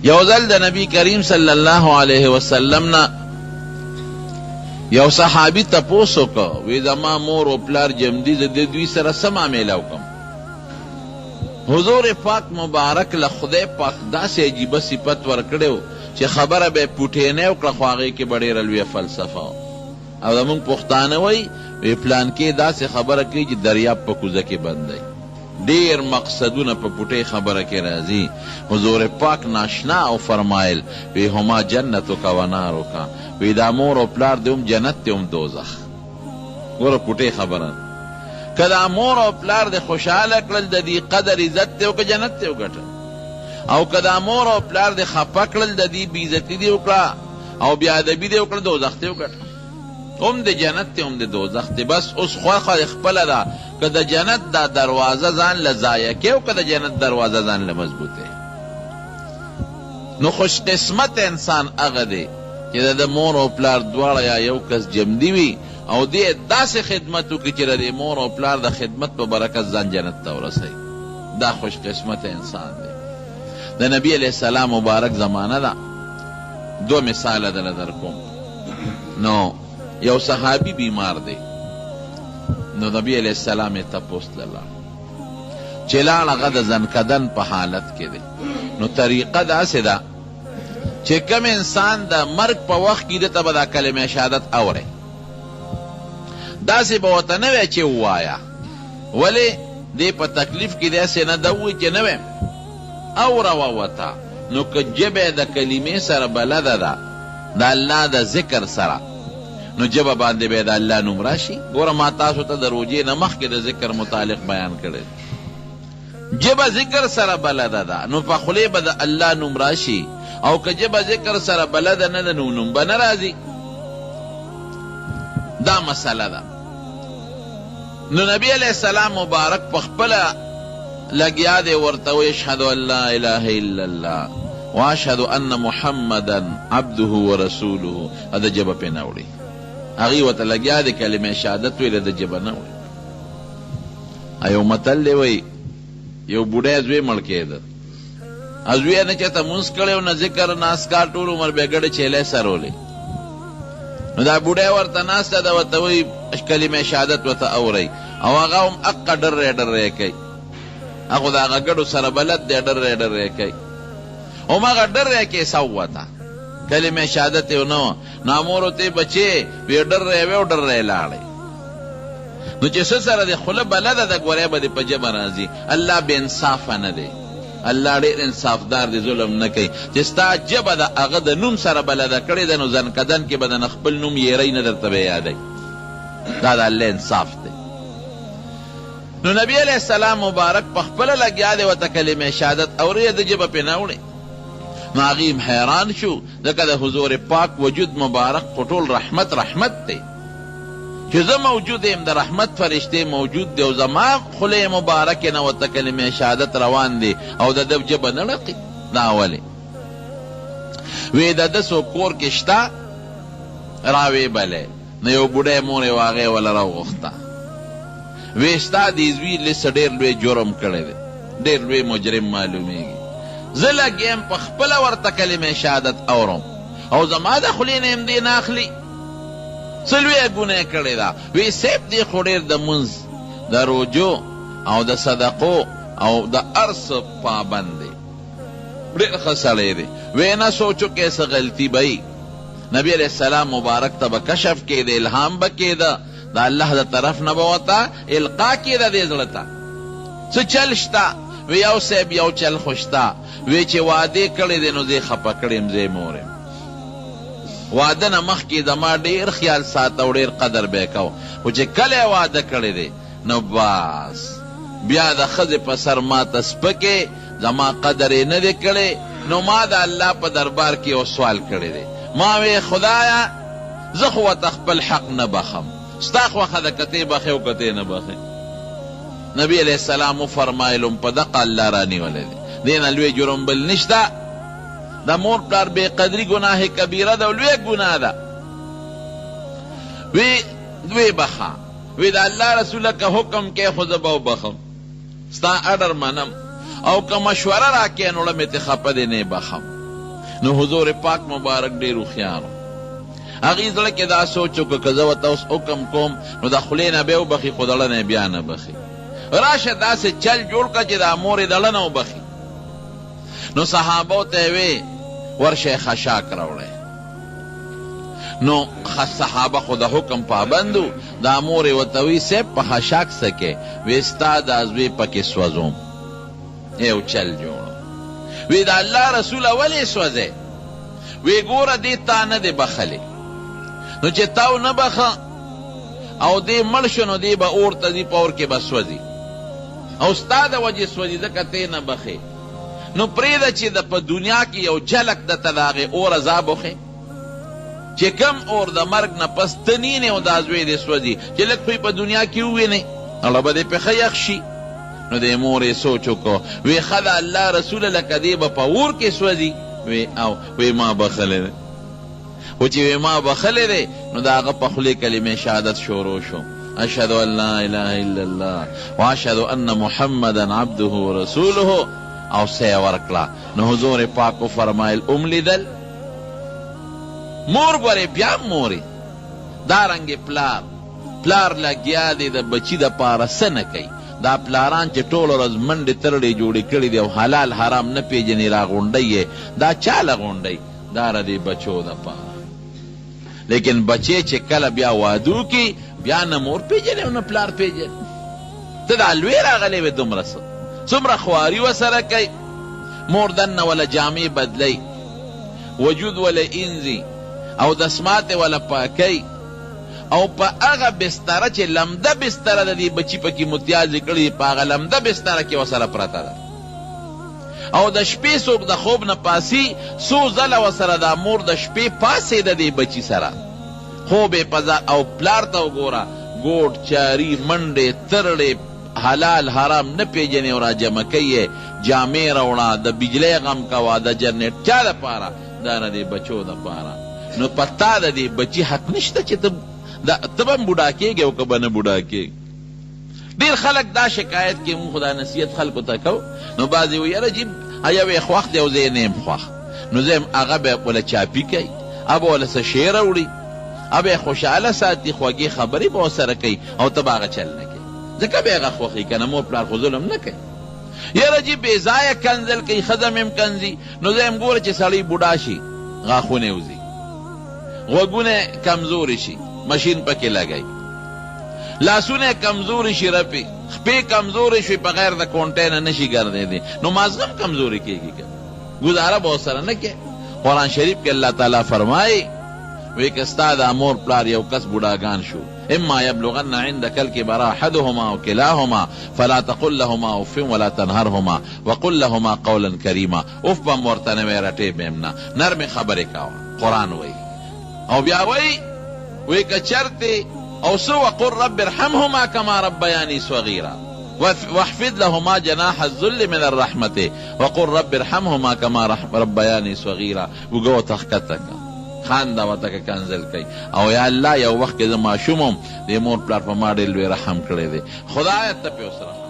یو ځل د نبی کریم صلی الله علیه وسلم نه یو صحابي تپوس وکړ، وی زما مور او پلار جمدي د دوی سره څه معامله وکړم؟ حضور پاک مبارک له خدای پاک داسې عجیبه صفت ورکړی و چې خبره به یې پوټینه وکړه، خو هغې کې به ډېره لویه فلسفه و. او زمونږ پښتانه وایي وی پلانکې داسې خبره کوي چې دریاب په کوزه کې بندی. ډیر مقصدونه په پټې خبره کې راځي. حضور پاک ناشنا او فرمایل وی هما جنتک و نارک، وی دا مور او پلار دی هم جنت دی هم دوزخ. ګوره پټې خبره که دا مور او پلار دی خوشحاله کړل د دې قدر عزت دی او که جنت دی وګټل، او که دا مور او پلار دی خفه کړل د دې بېعزتي دی وکړه او بېادبي دی وکړه دوزخ دی وګټل. هم د جنت دی هم د دوزخ دی. بس اوس خوښه خپله ده که د جنت دا دروازه ځان له ضایع کې او که د جنت دروازه ځان له مضبوطه. نو خوش قسمت انسان هغه دی چې د مور او پلار دواړه یا یو کس جمدي وي او دې داسې خدمت وکړي چې د مور او پلار د خدمت په برکت ځان جنت ته ورسوي. دا خوش قسمت انسان دی. د نبی علیه السلام مبارک زمانه ده. دو مثاله دله در کوم. نو یو صحابي بیمار دی، نو نبی علیہ السلام یې تپوس ته لاړ چې لاړ هغه د زنکدن په حالت کې دی. نو طریقه داسې ده چې کوم انسان د مرګ په وخت کې ده ته به دا کلمه شهادت اوري، داسې به ورته نه وی چې ووایه، ولې دې په تکلیف کې داسې نه ده ووایي چې نه ویم اوره ووته. نو که ژبه د کلمې سره بلده ده د الله د ذکر سره، نو جبه باندې به د الله نوم راشي. ګوره ما تاسو ته د روجې نه مخکې د ذکر متعلق بیان کړی. جبه ذکر سره بلده ده نو په خولې به د الله نوم راشي، او که جبه ذکر سره بلده نه ده نو نوم به نه راځي. دا مسله ده. نو نبی علیہ السلام مبارک په خپله لګیا دی ورته وایي اشهد ان لا اله الا الله واشهد ان محمدا عبده ورسوله. د جبه پې نه وړي، هغې ورته لګیا دی کلمې شهادت ویله د جبه نه وړي. یو متل دی وایي یو بوډی زوی مړ کېده، زوی یې نه چېرته مونځ کړی و نه ذکر نه اذکار، ټول عمر به یې ګډې چیلې سرولې. نو دا بوډی ورته ناسته ده، ورته وایي کلمې شهادت ورته اورئ، او هغه هم اقه ډرې ډرې کوي. هغه د هغه ګډو سره بلد دی، ډرې ډرې کوي. هماغه ډرې کې څه ووته، کلمه شهادت یې نه وه. نو مور ورته بچې وی ډرې وې او ډرې لاړې. نو چې څه سره د خوله بلده ده ګورې به دې په ژبه راځي. الله بې انصافه نه دی، الله ډېر انصافدار دی، ظلم نه کوي. چې ستا ژبه د هغه د نوم سره بلده کړې ده، نو زنکدن کې به د خپل نوم یېری نه درته به یادوي. دا د الله انصاف دی. نو نبی علیہ السلام مبارک په خپله لګیا دی، ورته کلمې شهادت اورې، د ژبه پې نه وړې. نو هغې حیران شو، ځکه د حضور پاک وجود مبارک په ټول رحمت دی چې زه موجود یم، د رحمت فرشتې موجود دی، او زما خولې مبارکې نه ورته کلمې شهادت روان دی او د ده ژبه نه ړقي. دا ولې؟ وی د ده څوک کور کې شته راویې بلې. نو یو بوډی مور یې هغې وله راوغوښته، وی ستا دې زوی لسه ډېر لوی جرم کړی دی، ډېر لوی مجرم معلومیږي. زه لګیم په خپله ورته کلمې شهادت اورم او زما د خولې نه یم دې نه اخلي. څه لویه ګناه کړې ده. وی صیب دې خو ډېر د مونځ د روجو او د صدقو او د هر څه پابند دی، ډېر ښه سړی دی. وی نه سوچو کې څه غلطي به وي. نبی علیہ السلام مبارک ته به کشف کېده، الهام به کېده، د الله د طرف نه به ورته القا کېده دې زړه ته. څه چل شته؟ وی یو صاحب یو چل خو شته. وی چې واده کړی دی نو زه خفه کړی یم، زه یې مور یم. واده نه مخکې زما ډېر خیال ساته او ډېر قدر به یې کوه، خو چې کله یې واده کړی دی نو بس بیا د ښځې په سر ماته سپکې، زما قدر یې نه دی کړی. نو ما د الله په دربار کې یو سوال کړی دی، ما وی خدایه زه خو ورته خپل حق نه بخم، ستا خوښه ده که ته یې بخې او که ته یې نه بخې. نبی علیہ السلام وفرمایلم په دقه الله رانیولی دی، دې نه لوی جرم بل نشته. د مور پلار بې قدري ګناه کبیره ده او لویه ګناه ده. وی بخه، وی د الله رسوله که حکم کې خو زه به وبخم، ستا اډر منم، او که مشوره راکې نو ړمې ته خفه دی نه بخم. نو حضور پاک مبارک ډېر هوښیار هغې زړه کې دا سوچ وکړه که زه ورته اوس حکم کوم نو د خولې نه بیا وبخي خو دړه نه بیا نه بخي راشه داسې چل جوړ کړه چې دا مور یې دړه نه وبخي نو صحابو ته یې وې ورشه خشاک راوړی نو صحابه خو د حکم پابندو دا مور یې ورته وی صاحب په خشاک څه کې وی ستا دا زوی پکې سوځوم یو چل جوړو وی د الله رسوله ولې سوځې وی ګوره دې تا نه دی بخلی نو چې تاو نه بخه او دې مړ شو نو دې به اور ته ځي په اور کې به سوځي او ستا د وجې سوځي ځکه ته نه بخې نو پرېږده چې د په دنیا کې یو جلک درته د هغې اور عذاب وښې چې کم اور د مرګ نه پس ته نینې او دا زوی دې سوځي چې لږ خو په دنیا کې ووینې الله به دې پې ښه یخ شي نو دې مور یې سوچ وکړو وی ښه د الله رسوله لکه دې به په اور کې سوځي وی ما بخلی دی خو چې وی ما بخلی دی نو د هغه په خولې کلمې شهادت شروع شو اشهد ان لا اله الا الله واشهد ان محمدا عبده ورسوله او سې ورکړه نو حضور پاک فرمایل لیدل مور ګورې بیا مورې دارنګې پلار لګیا دی د بچي دپاره څه نه کوي دا پلاران چې ټول ورځ منډې ترړې جوړې کړي دي او حلال حرام نه پیژني راغونډی یې دا چا لغونډی دا د دې بچو دپاره لیکن بچې چې کله بیا وادو کې بیا نه مور پیژني او نه پلار پیژني ته دا لوی راغلی وې دومره څومره خواري ورسره کوي مور دننه وله جامې بدلی وجود وله انځي او دسماتې وله پاکوي او په هغه بستره چې لمده بستره د دې بچي پکې متیازې کړي په هغه لمده بستره کې ورسره پرته ده او د شپې څوک د خوب نه پاسي څو ځله ورسره دا مور د شپې پاسې د دې بچي سره خوب یې په او پلار ته وګوره ګوټ چاري منډې ترړې حلال حرام نه پیژنې او راجمع کوي جامې راوړه د بجلۍ غم کوه د جنریټ چا دپاره دا نه د بچو دپاره نو په تا د دې بچي حق نشته چې ته به هم بوډا کېږې او که به نه بوډا کېږي ډېر خلک دا شکایت کې مونږ خو دا نصیحت خلکو ته کوو نو بعضې وایي یاره جي یو یې خوښ دی او زه یې نه یم خوښ نو زه یم هغه به وله چاپي کوي هغه به وله څه شی راوړي هغه به یې خوشحاله ساتي خوږې خبرې به ورسره کوي او ته به هغه چل نه کوي ځکه به یې هغه خوښوي که نه مور پلار خو ظلم نه کوي یاره جي بې ځایه کنځل کوي ښځه مې هم کنځي نو زه یم ګوره چې سړی بوډا شي غاښونه وځي غوږونه کمزوري شي مشین پکې لګی لاسونه کمزوري شي رپې خپې کمزوري شوي په غیر د کونټۍ نه نشي ګرځېدی نو مازغه هم کمزوري کېږي که ګزاره به ورسره نه کې قرآن شریف کې الله تعالی فرمایي وی که ستا د مور پلار یو کس بوډاګان شو اما یبلغن عندک الکبر احدهما او کلاهما فلا تقل لهما اف ولا تنهرهما وقل لهما قولا کریما اف به هم ورته نه وایې رټې به هم نه نرمې خبرې کوه قرآن وایي او بیا وایي وی که چرته او سو وقل رب ارحمهما كما ربياني صغيرا واحفظ لهما جناح الذل من الرحمة وقل رب ارحمهما كما ربياني صغيرا وګو تخکتک خاندا وتک کنزل کوي او یا الله یو وخت کې زما شومم د مور پلار په ما ډېر لوی رحم کړی دی خدای ته په سره